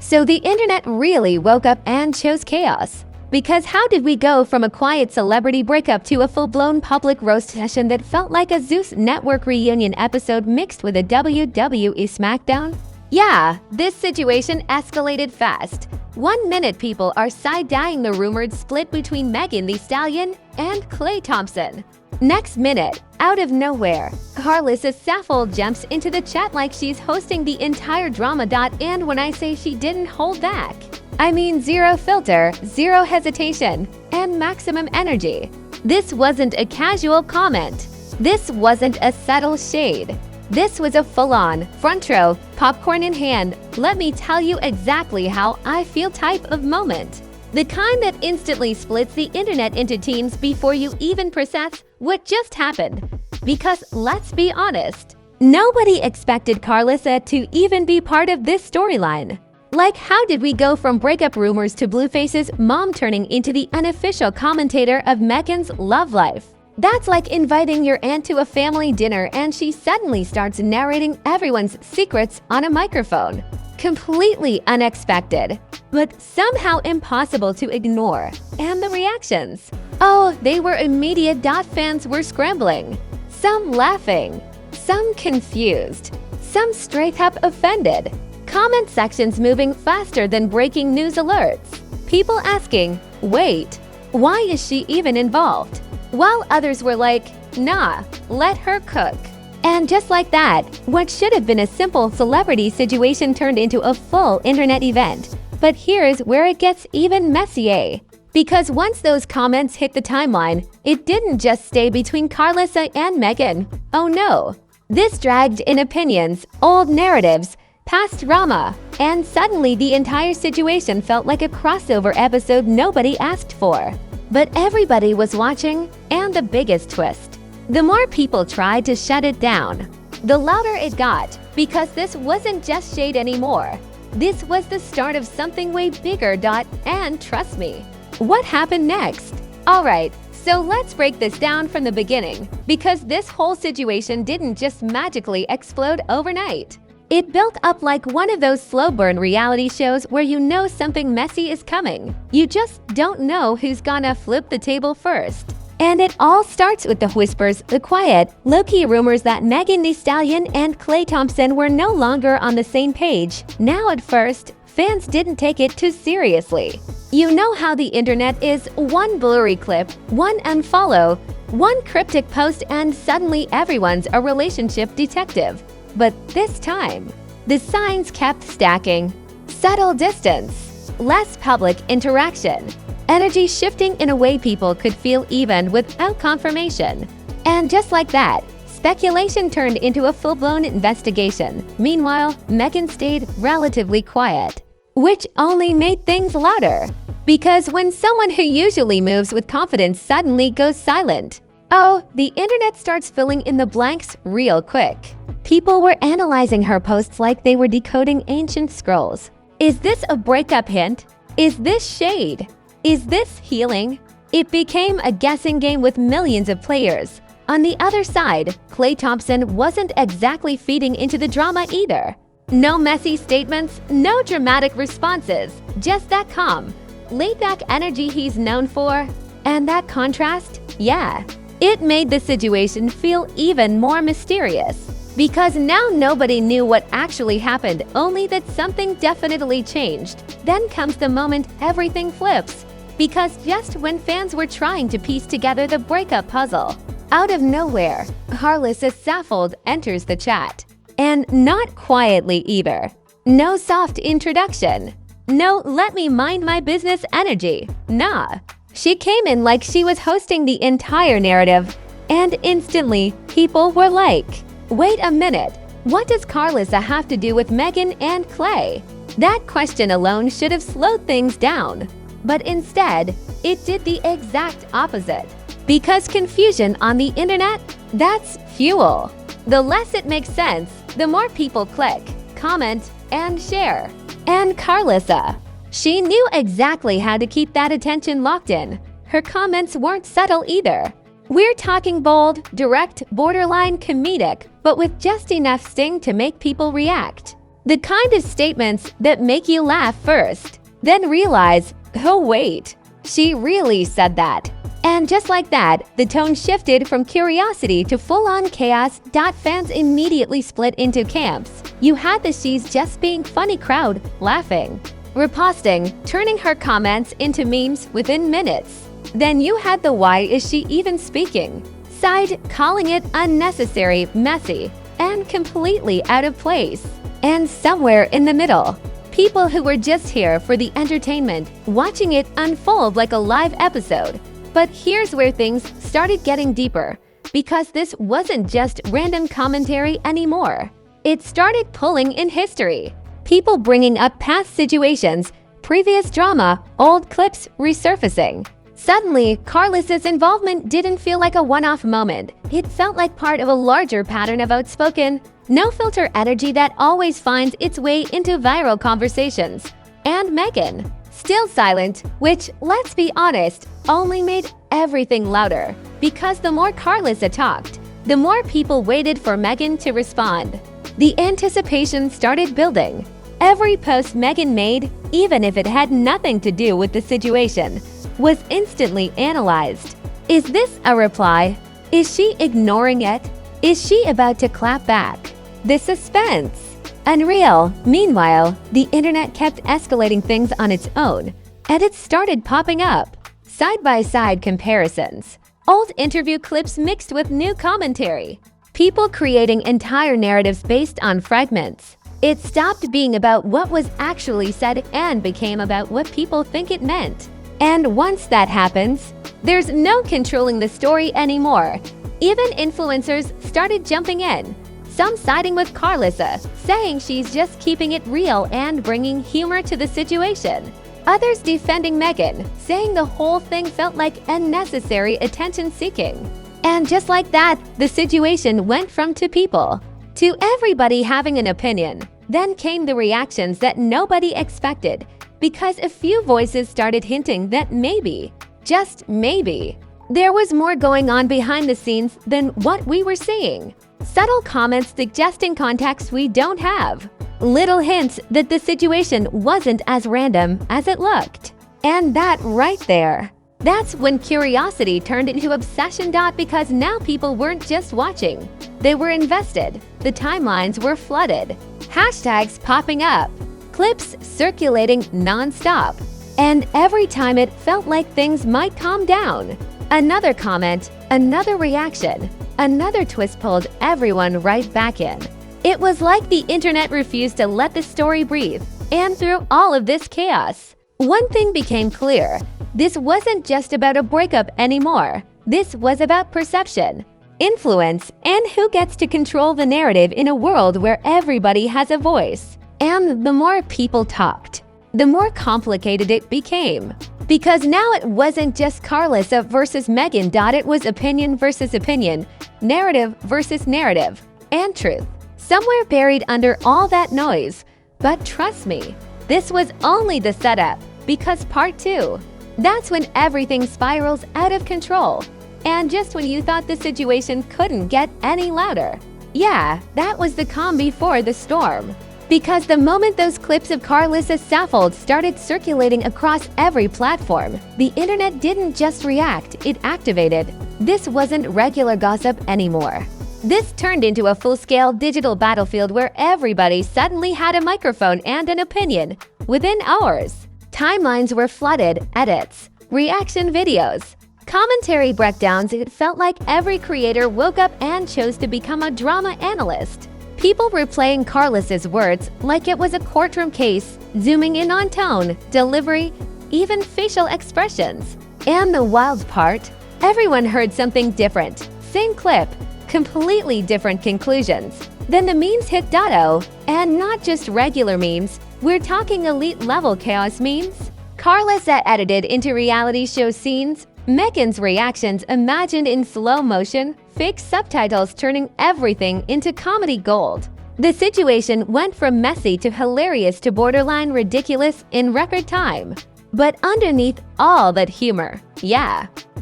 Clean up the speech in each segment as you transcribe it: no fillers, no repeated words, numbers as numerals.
So the internet really woke up and chose chaos. Because how did we go from a quiet celebrity breakup to a full-blown public roast session that felt like a Zeus Network reunion episode mixed with a WWE SmackDown? Yeah, this situation escalated fast. 1 minute people are side-eyeing the rumored split between Megan Thee Stallion and Klay Thompson. Next minute, out of nowhere, Karlissa Saffold jumps into the chat like she's hosting the entire drama. And when I say she didn't hold back, I mean zero filter, zero hesitation, and maximum energy. This wasn't a casual comment. This wasn't a subtle shade. This was a full-on, front row, popcorn in hand, let me tell you exactly how I feel type of moment. The kind that instantly splits the internet into teams before you even process what just happened. Because let's be honest, nobody expected Karlissa to even be part of this storyline. Like, how did we go from breakup rumors to Blueface's mom turning into the unofficial commentator of Megan's love life? That's like inviting your aunt to a family dinner and she suddenly starts narrating everyone's secrets on a microphone. Completely unexpected, but somehow impossible to ignore. And the reactions? Oh, they were immediate. Fans were scrambling. Some laughing, some confused, some straight up offended. Comment sections moving faster than breaking news alerts. People asking, wait, why is she even involved? While others were like, nah, let her cook. And just like that, what should have been a simple celebrity situation turned into a full internet event. But here's where it gets even messier. Because once those comments hit the timeline, it didn't just stay between Karlissa and Megan. Oh no. This dragged in opinions, old narratives, past drama, and suddenly the entire situation felt like a crossover episode nobody asked for. But everybody was watching, and the biggest twist: the more people tried to shut it down, the louder it got, because this wasn't just shade anymore. This was the start of something way bigger. And trust me, what happened next? Alright, so let's break this down from the beginning, because this whole situation didn't just magically explode overnight. It built up like one of those slow burn reality shows where you know something messy is coming. You just don't know who's gonna flip the table first. And it all starts with the whispers, the quiet, low-key rumors that Megan Thee Stallion and Klay Thompson were no longer on the same page. Now at first, fans didn't take it too seriously. You know how the internet is: one blurry clip, one unfollow, one cryptic post, and suddenly everyone's a relationship detective. But this time, the signs kept stacking. Subtle distance, less public interaction, energy shifting in a way people could feel even without confirmation. And just like that, speculation turned into a full-blown investigation. Meanwhile, Megan stayed relatively quiet, which only made things louder. Because when someone who usually moves with confidence suddenly goes silent, oh, the internet starts filling in the blanks real quick. People were analyzing her posts like they were decoding ancient scrolls. Is this a breakup hint? Is this shade? Is this healing? It became a guessing game with millions of players. On the other side, Klay Thompson wasn't exactly feeding into the drama either. No messy statements, no dramatic responses, just that calm, laid-back energy he's known for. And that contrast, yeah, it made the situation feel even more mysterious. Because now nobody knew what actually happened, only that something definitely changed. Then comes the moment everything flips. Because just when fans were trying to piece together the breakup puzzle, out of nowhere, Karlissa Saffold enters the chat. And not quietly either. No soft introduction. No let me mind my business energy. Nah. She came in like she was hosting the entire narrative. And instantly, people were like, wait a minute, what does Karlissa have to do with Megan and Klay? That question alone should have slowed things down. But instead, it did the exact opposite. Because confusion on the internet, that's fuel. The less it makes sense, the more people click, comment, and share. And Karlissa, she knew exactly how to keep that attention locked in. Her comments weren't subtle either. We're talking bold, direct, borderline comedic, but with just enough sting to make people react. The kind of statements that make you laugh first, then realize, oh wait, she really said that. And just like that, the tone shifted from curiosity to full-on chaos. Fans immediately split into camps. You had the "she's just being funny" crowd laughing, riposting, turning her comments into memes within minutes. Then you had the "why is she even speaking" side, calling it unnecessary, messy, and completely out of place. And somewhere in the middle, people who were just here for the entertainment, watching it unfold like a live episode. But here's where things started getting deeper, because this wasn't just random commentary anymore. It started pulling in history. People bringing up past situations, previous drama, old clips resurfacing. Suddenly, Karlissa's involvement didn't feel like a one-off moment. It felt like part of a larger pattern of outspoken, no-filter energy that always finds its way into viral conversations. And Megan, still silent, which, let's be honest, only made everything louder. Because the more Karlissa talked, the more people waited for Megan to respond. The anticipation started building. Every post Megan made, even if it had nothing to do with the situation, was instantly analyzed. Is this a reply? Is she ignoring it? Is she about to clap back? The suspense. Unreal. Meanwhile, the internet kept escalating things on its own, and it started popping up. Side-by-side comparisons. Old interview clips mixed with new commentary. People creating entire narratives based on fragments. It stopped being about what was actually said and became about what people think it meant. And once that happens, there's no controlling the story anymore. Even influencers started jumping in. Some siding with Karlissa, saying she's just keeping it real and bringing humor to the situation. Others defending Megan, saying the whole thing felt like unnecessary attention-seeking. And just like that, the situation went from two people to everybody having an opinion. Then came the reactions that nobody expected, because a few voices started hinting that maybe, just maybe, there was more going on behind the scenes than what we were seeing. Subtle comments suggesting context we don't have. Little hints that the situation wasn't as random as it looked. And that right there, that's when curiosity turned into obsession. Because now people weren't just watching, they were invested. The timelines were flooded. Hashtags popping up. Clips circulating non-stop. And every time it felt like things might calm down, another comment, another reaction, another twist pulled everyone right back in. It was like the internet refused to let the story breathe. And through all of this chaos, one thing became clear. This wasn't just about a breakup anymore. This was about perception, influence, and who gets to control the narrative in a world where everybody has a voice. And the more people talked, the more complicated it became. Because now it wasn't just Karlissa versus Megan. It was opinion versus opinion, narrative versus narrative, and truth. Somewhere buried under all that noise. But trust me, this was only the setup, because part 2, that's when everything spirals out of control. And just when you thought the situation couldn't get any louder. Yeah, that was the calm before the storm. Because the moment those clips of Karlissa Saffold started circulating across every platform, the internet didn't just react, it activated. This wasn't regular gossip anymore. This turned into a full-scale digital battlefield where everybody suddenly had a microphone and an opinion within hours. Timelines were flooded, edits, reaction videos, commentary breakdowns. It felt like every creator woke up and chose to become a drama analyst. People replaying Karlissa's words like it was a courtroom case, zooming in on tone, delivery, even facial expressions. And the wild part? Everyone heard something different. Same clip, completely different conclusions. Then the memes hit Dotto, and not just regular memes, we're talking elite-level chaos memes. Karlissa edited into reality show scenes, Megan's reactions imagined in slow motion, fake subtitles turning everything into comedy gold. The situation went from messy to hilarious to borderline ridiculous in record time. But underneath all that humor,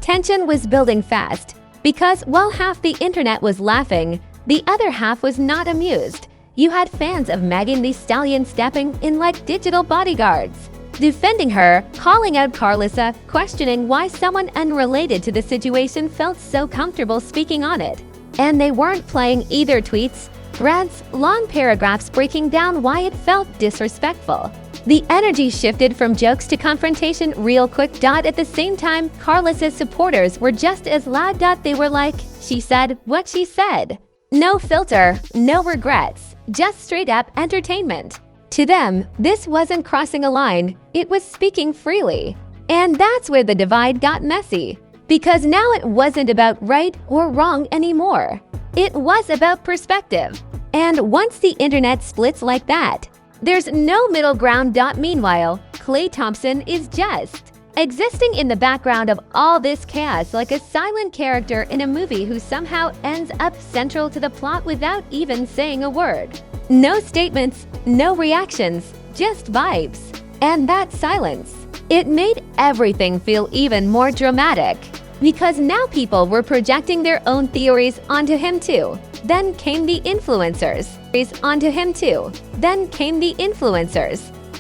tension was building fast. Because while half the internet was laughing, the other half was not amused. You had fans of Megan Thee Stallion stepping in like digital bodyguards, defending her, calling out Karlissa, questioning why someone unrelated to the situation felt so comfortable speaking on it. And they weren't playing either tweets, threads, long paragraphs breaking down why it felt disrespectful. The energy shifted from jokes to confrontation real quick. At the same time, Karlissa's supporters were just as loud. They were like, she said what she said. No filter, no regrets, just straight up entertainment. To them, this wasn't crossing a line, it was speaking freely. And that's where the divide got messy. Because now it wasn't about right or wrong anymore. It was about perspective. And once the internet splits like that, there's no middle ground. Meanwhile, Klay Thompson is just existing in the background of all this chaos like a silent character in a movie who somehow ends up central to the plot without even saying a word. No statements, no reactions, just vibes. And that silence, it made everything feel even more dramatic. Because now people were projecting their own theories onto him too. Then came the influencers.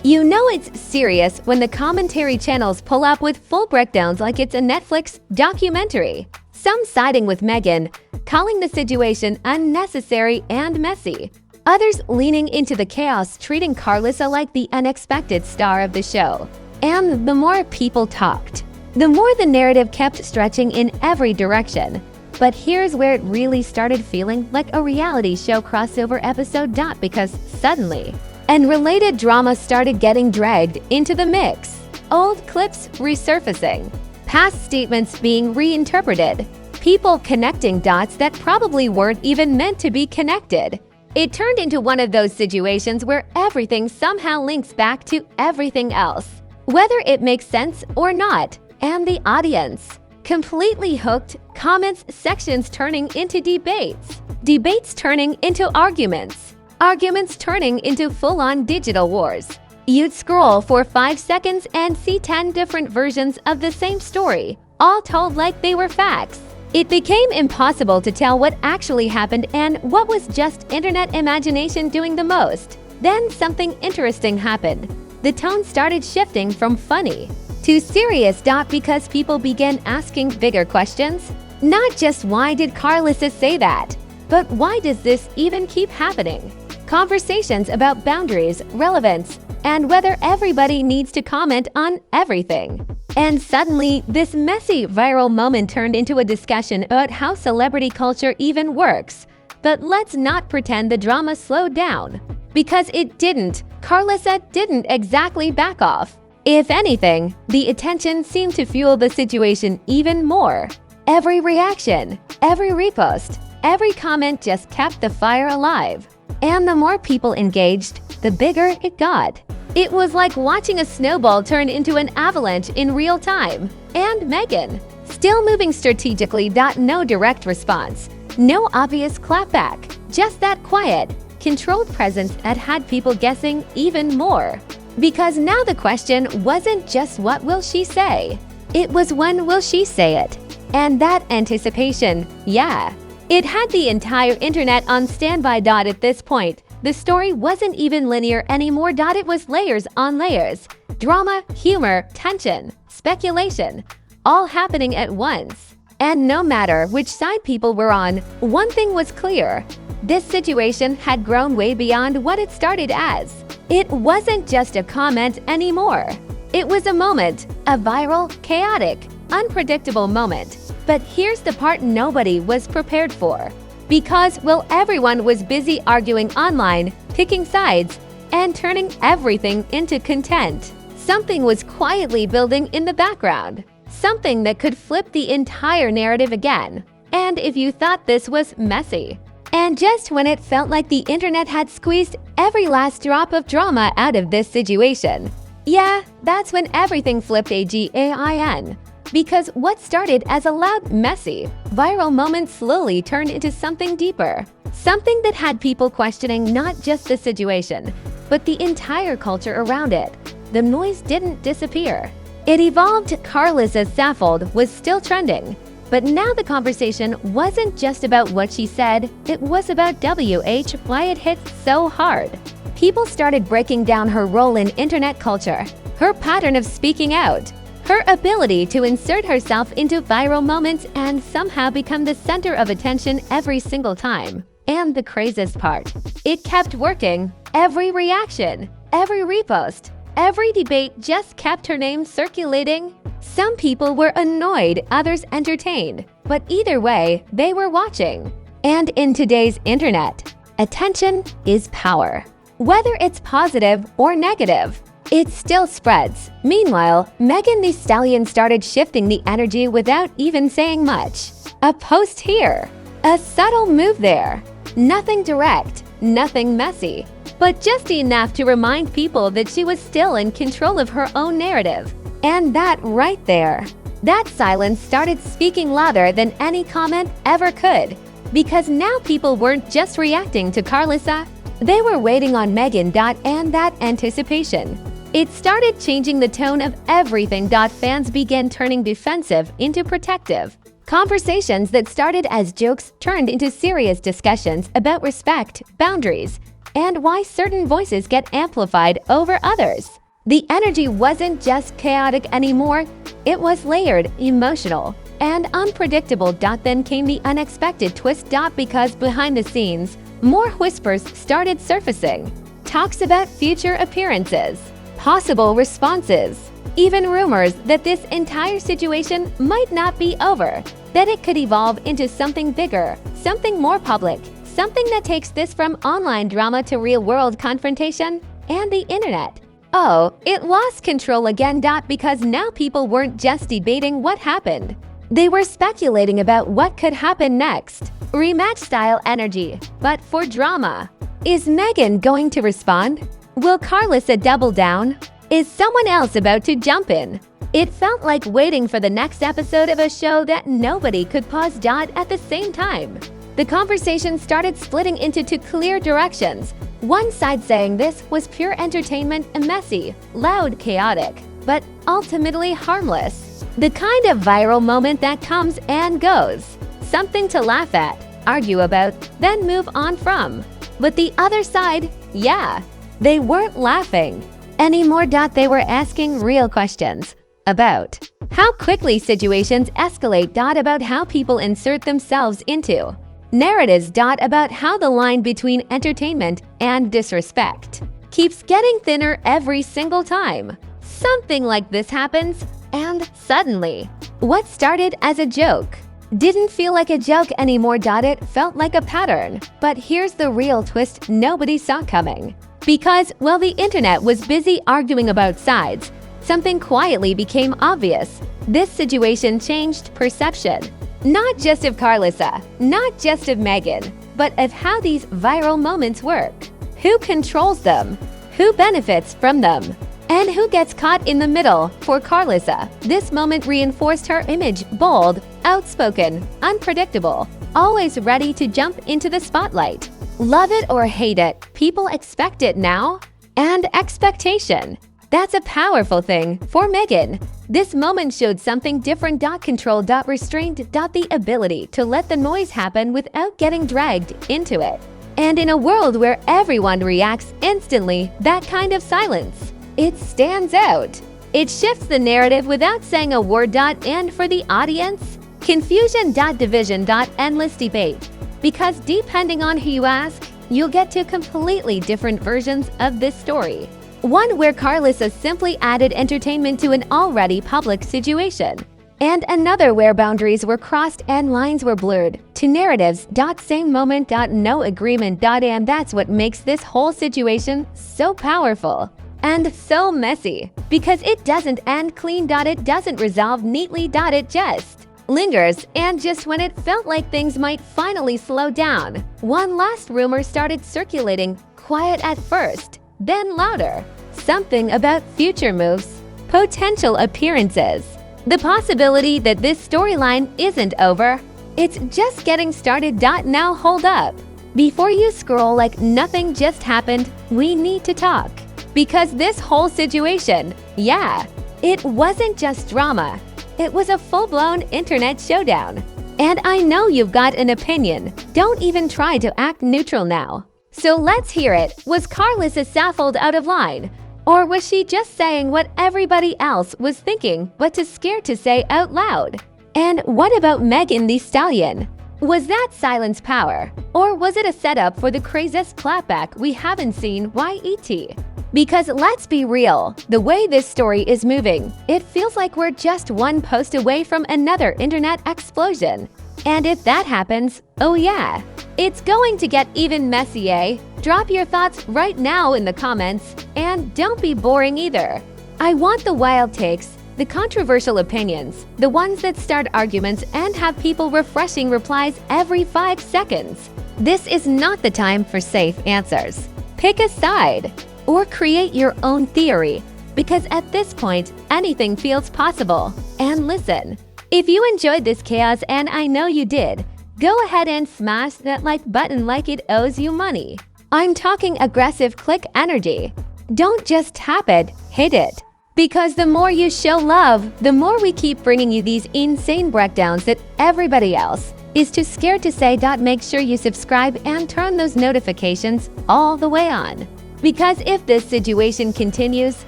You know it's serious when the commentary channels pull up with full breakdowns like it's a Netflix documentary. Some siding with Megan, calling the situation unnecessary and messy. Others leaning into the chaos, treating Karlissa like the unexpected star of the show. And the more people talked, the more the narrative kept stretching in every direction. But here's where it really started feeling like a reality show crossover episode. Because suddenly, unrelated drama started getting dragged into the mix. Old clips resurfacing, past statements being reinterpreted, people connecting dots that probably weren't even meant to be connected. It turned into one of those situations where everything somehow links back to everything else, whether it makes sense or not. And the audience, completely hooked, comments sections turning into debates, debates turning into arguments, arguments turning into full-on digital wars. You'd scroll for 5 seconds and see 10 different versions of the same story, all told like they were facts. It became impossible to tell what actually happened and what was just internet imagination doing the most. Then something interesting happened. The tone started shifting from funny to serious. Because people began asking bigger questions. Not just why did Karlissa say that, but why does this even keep happening? Conversations about boundaries, relevance, and whether everybody needs to comment on everything. And suddenly, this messy viral moment turned into a discussion about how celebrity culture even works. But let's not pretend the drama slowed down. Because it didn't. Karlissa didn't exactly back off. If anything, the attention seemed to fuel the situation even more. Every reaction, every repost, every comment just kept the fire alive. And the more people engaged, the bigger it got. It was like watching a snowball turn into an avalanche in real time. And Megan, still moving strategically. No direct response, no obvious clapback, just that quiet, controlled presence that had people guessing even more. Because now the question wasn't just what will she say, it was when will she say it. And that anticipation, yeah, it had the entire internet on standby. At this point, the story wasn't even linear anymore. It was layers on layers. Drama, humor, tension, speculation, all happening at once. And no matter which side people were on, one thing was clear. This situation had grown way beyond what it started as. It wasn't just a comment anymore. It was a moment, a viral, chaotic, unpredictable moment. But here's the part nobody was prepared for. Because while everyone was busy arguing online, picking sides, and turning everything into content, something was quietly building in the background. Something that could flip the entire narrative again. And if you thought this was messy, and just when it felt like the internet had squeezed every last drop of drama out of this situation, yeah, that's when everything flipped again. Because what started as a loud, messy, viral moment slowly turned into something deeper. Something that had people questioning not just the situation, but the entire culture around it. The noise didn't disappear. It evolved. Karlissa Saffold was still trending. But now the conversation wasn't just about what she said, it was about why it hit so hard. People started breaking down her role in internet culture, her pattern of speaking out, her ability to insert herself into viral moments and somehow become the center of attention every single time. And the craziest part, it kept working. Every reaction, every repost, every debate just kept her name circulating. Some people were annoyed, others entertained, but either way, they were watching. And in today's internet, attention is power. Whether it's positive or negative, it still spreads. Meanwhile, Megan Thee Stallion started shifting the energy without even saying much. A post here, a subtle move there. Nothing direct, nothing messy, but just enough to remind people that she was still in control of her own narrative. And that right there, that silence started speaking louder than any comment ever could. Because now people weren't just reacting to Karlissa, they were waiting on Megan. And that anticipation, it started changing the tone of everything. Fans began turning defensive into protective. Conversations that started as jokes turned into serious discussions about respect, boundaries, and why certain voices get amplified over others. The energy wasn't just chaotic anymore, it was layered, emotional, and unpredictable. Then came the unexpected twist. Because behind the scenes, more whispers started surfacing. Talks about future appearances, possible responses, even rumors that this entire situation might not be over, that it could evolve into something bigger, something more public, something that takes this from online drama to real-world confrontation and the internet. Oh, it lost control again. Because now people weren't just debating what happened. They were speculating about what could happen next. Rematch-style energy, but for drama. Is Megan going to respond? Will Karlissa double down? Is someone else about to jump in? It felt like waiting for the next episode of a show that nobody could pause. At the same time, the conversation started splitting into two clear directions. One side saying this was pure entertainment and messy, loud, chaotic, but ultimately harmless. The kind of viral moment that comes and goes. Something to laugh at, argue about, then move on from. But the other side, yeah, they weren't laughing anymore. They were asking real questions about how quickly situations escalate. About how people insert themselves into narratives. About how the line between entertainment and disrespect keeps getting thinner every single time something like this happens, and suddenly, what started as a joke didn't feel like a joke anymore. It felt like a pattern. But here's the real twist nobody saw coming. Because while the internet was busy arguing about sides, something quietly became obvious. This situation changed perception. Not just of Karlissa, not just of Megan, but of how these viral moments work. Who controls them? Who benefits from them? And who gets caught in the middle? For Karlissa, this moment reinforced her image: bold, outspoken, unpredictable, always ready to jump into the spotlight. Love it or hate it, people expect it now. And expectation, that's a powerful thing. For Megan, this moment showed something different. Control, restraint, the ability to let the noise happen without getting dragged into it. And in a world where everyone reacts instantly, that kind of silence, it stands out. It shifts the narrative without saying a word. And for the audience, confusion, division, endless debate. Because depending on who you ask, you'll get two completely different versions of this story. One where Karlissa simply added entertainment to an already public situation, and another where boundaries were crossed and lines were blurred. Two narratives. Same moment. No agreement. And that's what makes this whole situation so powerful and so messy, because it doesn't end clean. It doesn't resolve neatly. It just lingers, and just when it felt like things might finally slow down, one last rumor started circulating, quiet at first, then louder. Something about future moves, potential appearances, the possibility that this storyline isn't over. It's just getting started. Now hold up. Before you scroll like nothing just happened, we need to talk. Because this whole situation, yeah, it wasn't just drama. It was a full-blown internet showdown. And I know you've got an opinion. Don't even try to act neutral now. So let's hear it. Was Karlissa Saffold out of line? Or was she just saying what everybody else was thinking but too scared to say out loud? And what about Megan Thee Stallion? Was that silence power? Or was it a setup for the craziest clapback we haven't seen yet? Because let's be real, the way this story is moving, it feels like we're just one post away from another internet explosion. And if that happens, oh yeah, it's going to get even messier. Drop your thoughts right now in the comments, and don't be boring either. I want the wild takes, the controversial opinions, the ones that start arguments and have people refreshing replies every 5 seconds. This is not the time for safe answers. Pick a side or create your own theory, because at this point, anything feels possible. And listen, if you enjoyed this chaos, and I know you did, go ahead and smash that like button like it owes you money. I'm talking aggressive click energy. Don't just tap it, hit it. Because the more you show love, the more we keep bringing you these insane breakdowns that everybody else is too scared to say. Make sure you subscribe and turn those notifications all the way on. Because if this situation continues,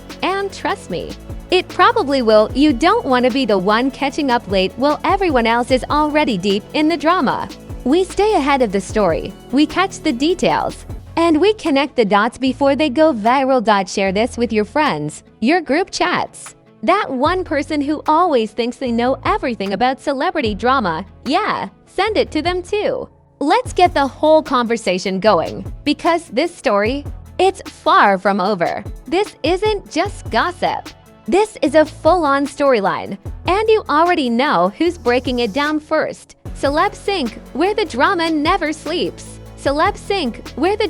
and trust me, it probably will, you don't want to be the one catching up late while everyone else is already deep in the drama. We stay ahead of the story, we catch the details, and we connect the dots before they go viral. Share this with your friends, your group chats. That one person who always thinks they know everything about celebrity drama, yeah, send it to them too. Let's get the whole conversation going, because this story, it's far from over. This isn't just gossip. This is a full-on storyline, and you already know who's breaking it down first. Celeb Sync, where the drama never sleeps. Celeb Sync, where the